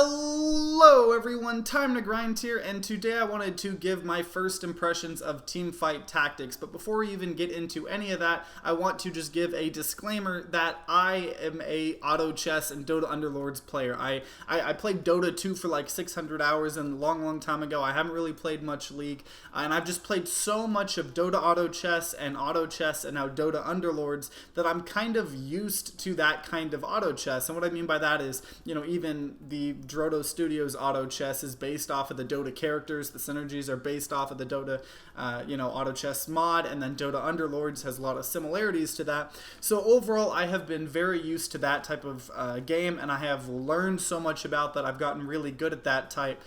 Hello everyone, Time to Grind here, and today I wanted to give my first impressions of Teamfight Tactics. But before we even get into any of that, I want to just give a disclaimer that I am a auto chess and Dota Underlords player. I played Dota 2 for like 600 hours and a long time ago. I haven't really played much League, and I've just played so much of Dota Auto Chess and now Dota Underlords that I'm kind of used to that kind of auto chess. And what I mean by that is, even the Drodo Studios auto chess is based off of the Dota characters. The synergies are based off of the Dota, auto chess mod, and then Dota Underlords has a lot of similarities to that. So overall, I have been very used to that type of game, and I have learned so much about that. I've gotten really good at that type.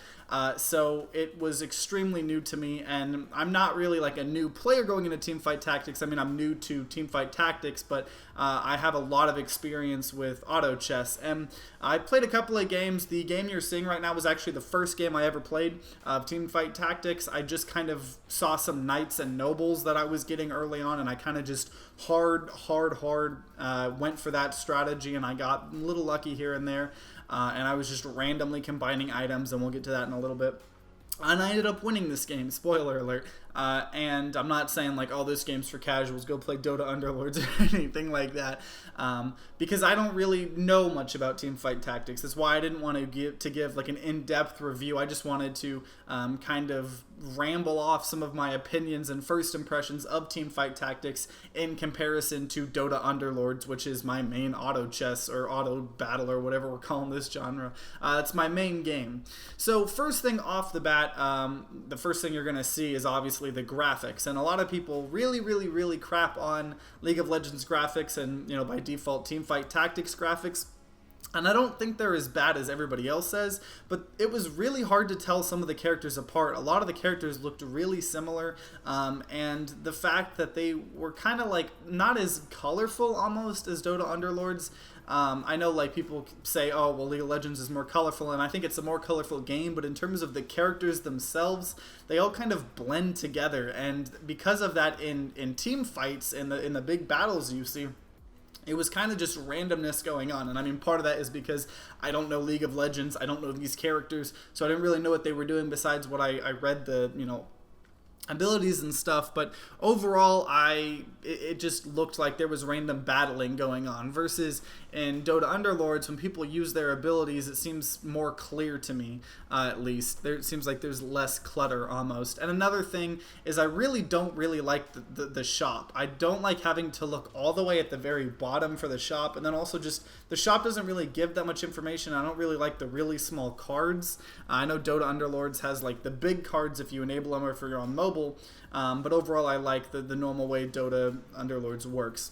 So it was extremely new to me, and I'm not really like a new player going into Teamfight Tactics. I mean, I'm new to Teamfight Tactics, but I have a lot of experience with auto chess, and I played a couple of games. The game you're seeing right now was actually the first game I ever played of Teamfight Tactics. I just kind of saw some knights and nobles that I was getting early on, and I kind of just hard went for that strategy, and I got a little lucky here and there. And I was just randomly combining items, and we'll get to that in a little bit. And I ended up winning this game, spoiler alert. And I'm not saying like, oh, this game's for casuals, go play Dota Underlords or anything like that, because I don't really know much about Teamfight Tactics. That's why I didn't want to give like an in-depth review. I just wanted to kind of ramble off some of my opinions and first impressions of Teamfight Tactics in comparison to Dota Underlords, which is my main auto chess or auto battle or whatever we're calling this genre. That's my main game. So first thing off the bat, the first thing you're going to see is obviously the graphics, and a lot of people really crap on League of Legends graphics and by default Teamfight Tactics graphics. And I don't think they're as bad as everybody else says, but it was really hard to tell some of the characters apart. A lot of the characters looked really similar, and the fact that they were kind of like not as colorful almost as Dota Underlords. I know like people say, oh, well, League of Legends is more colorful, and I think it's a more colorful game, but in terms of the characters themselves, they all kind of blend together, and because of that in team fights, in the big battles you see, it was kind of just randomness going on. And I mean, part of that is because I don't know League of Legends, I don't know these characters, so I didn't really know what they were doing besides what I read the, abilities and stuff. But overall, it just looked like there was random battling going on, versus in Dota Underlords, when people use their abilities, it seems more clear to me, at least. It seems like there's less clutter almost. And another thing is I really don't like the shop. I don't like having to look all the way at the very bottom for the shop, and then also just the shop doesn't really give that much information. I don't really like the really small cards. I know Dota Underlords has like the big cards if you enable them or if you're on mobile, but overall I like the normal way Dota Underlords works.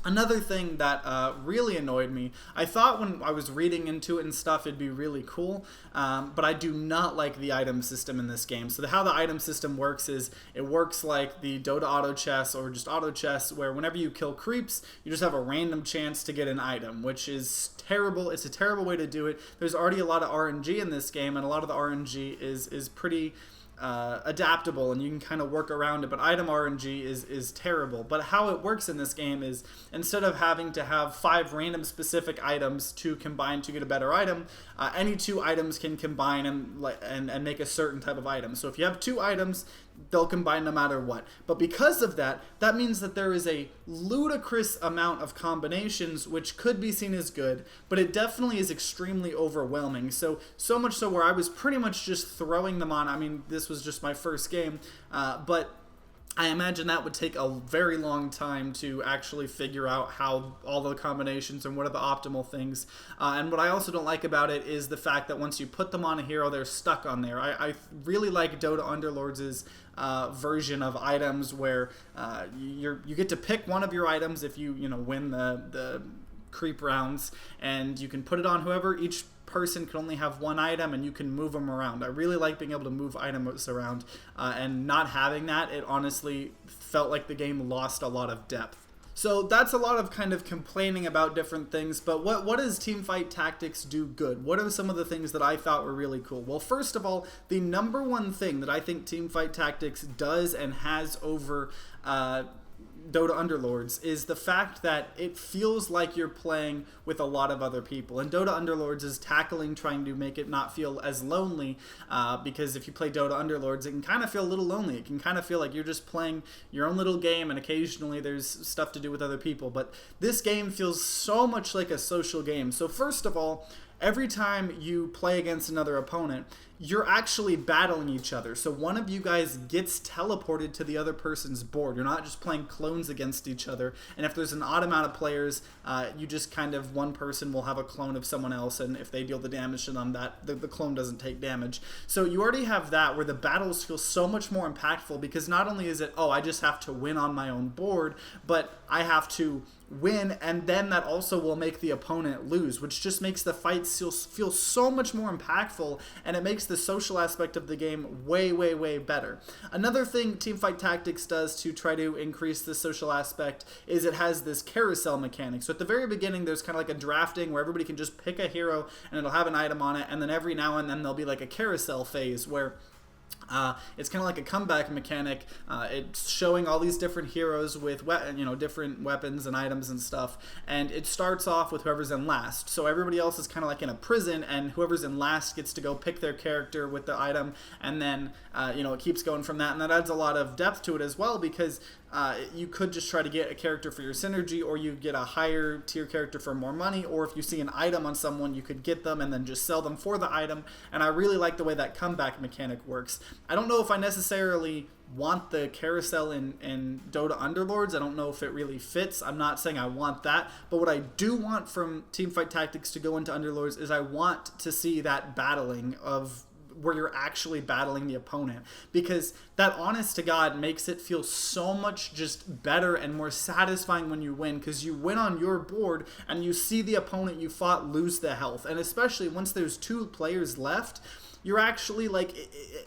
Another thing that really annoyed me, I thought when I was reading into it and stuff it'd be really cool, but I do not like the item system in this game. So how the item system works is, it works like the Dota Auto Chess or just Auto Chess, where whenever you kill creeps, you just have a random chance to get an item, which is terrible. It's a terrible way to do it. There's already a lot of RNG in this game, and a lot of the RNG is pretty adaptable, and you can kind of work around it, but item RNG is terrible. But how it works in this game is, instead of having to have 5 random specific items to combine to get a better item, any 2 items can combine and make a certain type of item. So if you have 2 items, they'll combine no matter what. But because of that, that means that there is a ludicrous amount of combinations, which could be seen as good, but it definitely is extremely overwhelming. So much so where I was pretty much just throwing them on. I mean, this was just my first game, but I imagine that would take a very long time to actually figure out how all the combinations and what are the optimal things. And what I also don't like about it is the fact that once you put them on a hero, they're stuck on there. I really like Dota Underlords' version of items, where you get to pick one of your items if you win the creep rounds, and you can put it on whoever. Each person can only have 1 item, and you can move them around. I really like being able to move items around, and not having that, it honestly felt like the game lost a lot of depth. So that's a lot of kind of complaining about different things, but what does Teamfight Tactics do good? What are some of the things that I thought were really cool? Well, first of all, the number one thing that I think Teamfight Tactics does and has over Dota Underlords is the fact that it feels like you're playing with a lot of other people. And Dota Underlords is tackling trying to make it not feel as lonely, because if you play Dota Underlords, it can kind of feel a little lonely. It can kind of feel like you're just playing your own little game, and occasionally there's stuff to do with other people. But this game feels so much like a social game. So first of all, every time you play against another opponent, you're actually battling each other. So one of you guys gets teleported to the other person's board. You're not just playing clones against each other. And if there's an odd amount of players, you just kind of, one person will have a clone of someone else, and if they deal the damage to them, that the clone doesn't take damage. So you already have that where the battles feel so much more impactful, because not only is it, oh, I just have to win on my own board, but I have to win, and then that also will make the opponent lose, which just makes the fights feel so much more impactful, and it makes the social aspect of the game way, way, way better. Another thing Teamfight Tactics does to try to increase the social aspect is it has this carousel mechanic. So at the very beginning, there's kind of like a drafting where everybody can just pick a hero and it'll have an item on it, and then every now and then there'll be like a carousel phase where it's kind of like a comeback mechanic. It's showing all these different heroes with different weapons and items and stuff, and it starts off with whoever's in last. So everybody else is kind of like in a prison, and whoever's in last gets to go pick their character with the item, and then it keeps going from that, and that adds a lot of depth to it as well, because you could just try to get a character for your synergy, or you get a higher tier character for more money, or if you see an item on someone, you could get them and then just sell them for the item. And I really like the way that comeback mechanic works. I don't know if I necessarily want the carousel in Dota Underlords. I don't know if it really fits. I'm not saying I want that, but what I do want from Teamfight Tactics to go into Underlords is I want to see that battling of where you're actually battling the opponent, because that honest to God makes it feel so much just better and more satisfying when you win, because you win on your board and you see the opponent you fought lose the health. And especially once there's 2 players left, you're actually like,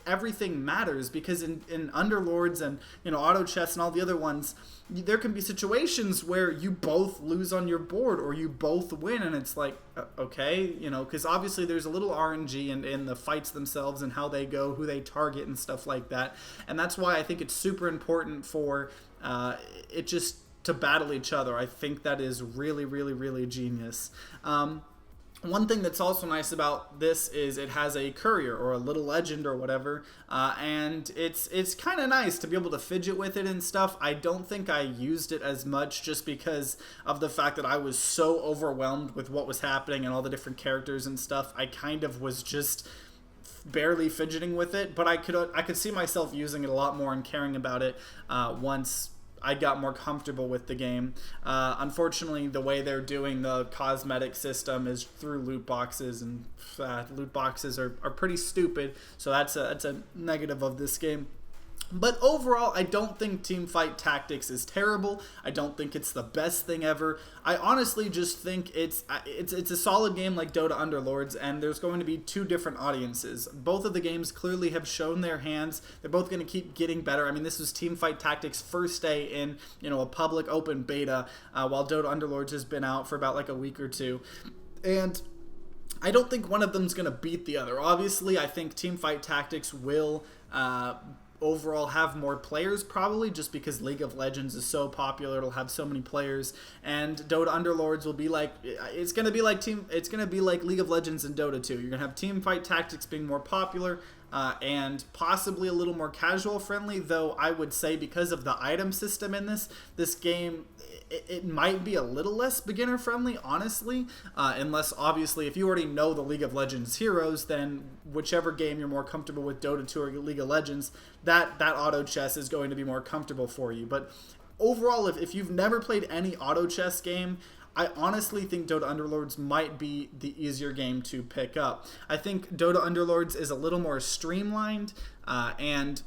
everything matters, because in Underlords and Auto Chess and all the other ones, there can be situations where you both lose on your board or you both win, and it's like, okay, because obviously there's a little RNG in the fights themselves and how they go, who they target and stuff like that. And that's why I think it's super important for it just to battle each other. I think that is really, really, really genius. One thing that's also nice about this is it has a courier or a little legend or whatever, and it's kind of nice to be able to fidget with it and stuff. I don't think I used it as much just because of the fact that I was so overwhelmed with what was happening and all the different characters and stuff. I kind of was just barely fidgeting with it, but I could see myself using it a lot more and caring about it once I got more comfortable with the game. Unfortunately, the way they're doing the cosmetic system is through loot boxes, and loot boxes are pretty stupid, so that's a negative of this game. But overall, I don't think Teamfight Tactics is terrible. I don't think it's the best thing ever. I honestly just think it's a solid game like Dota Underlords, and there's going to be 2 different audiences. Both of the games clearly have shown their hands. They're both going to keep getting better. I mean, this was Teamfight Tactics' first day in a public open beta, while Dota Underlords has been out for about like a week or 2. And I don't think one of them's going to beat the other. Obviously, I think Teamfight Tactics will overall have more players, probably just because League of Legends is so popular. It'll have so many players, and Dota Underlords will be like, it's gonna be like League of Legends and Dota 2. You're gonna have Teamfight Tactics being more popular, and possibly a little more casual friendly, though I would say because of the item system in this game, it might be a little less beginner friendly, honestly, unless obviously if you already know the League of Legends heroes, then whichever game you're more comfortable with, Dota 2 or League of Legends, that auto chess is going to be more comfortable for you. But overall, if you've never played any auto chess game, I honestly think Dota Underlords might be the easier game to pick up. I think Dota Underlords is a little more streamlined, and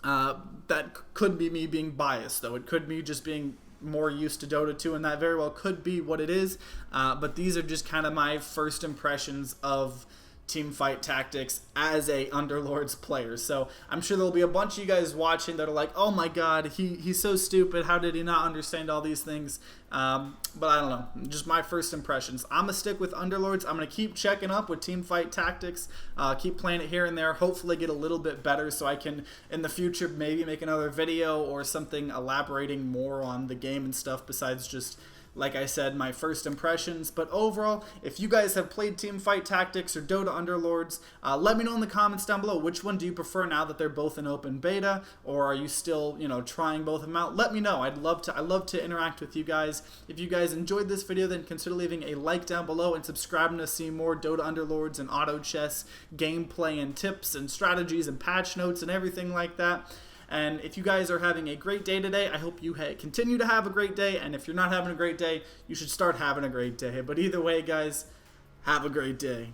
that could be me being biased, though. It could be just being more used to Dota 2, and that very well could be what it is. But these are just kind of my first impressions of Teamfight Tactics as a Underlords player. So I'm sure there'll be a bunch of you guys watching that are like, oh my god, he's so stupid, how did he not understand all these things? But I don't know, just my first impressions. I'm going to stick with Underlords. I'm going to keep checking up with Teamfight Tactics, keep playing it here and there, hopefully get a little bit better so I can, in the future, maybe make another video or something elaborating more on the game and stuff besides just, like I said, my first impressions. But overall, if you guys have played Teamfight Tactics or Dota Underlords, let me know in the comments down below. Which one do you prefer now that they're both in open beta, or are you still, trying both of them out? Let me know. I'd love to interact with you guys. If you guys enjoyed this video, then consider leaving a like down below and subscribing to see more Dota Underlords and auto chess gameplay and tips and strategies and patch notes and everything like that. And if you guys are having a great day today, I hope you continue to have a great day. And if you're not having a great day, you should start having a great day. But either way, guys, have a great day.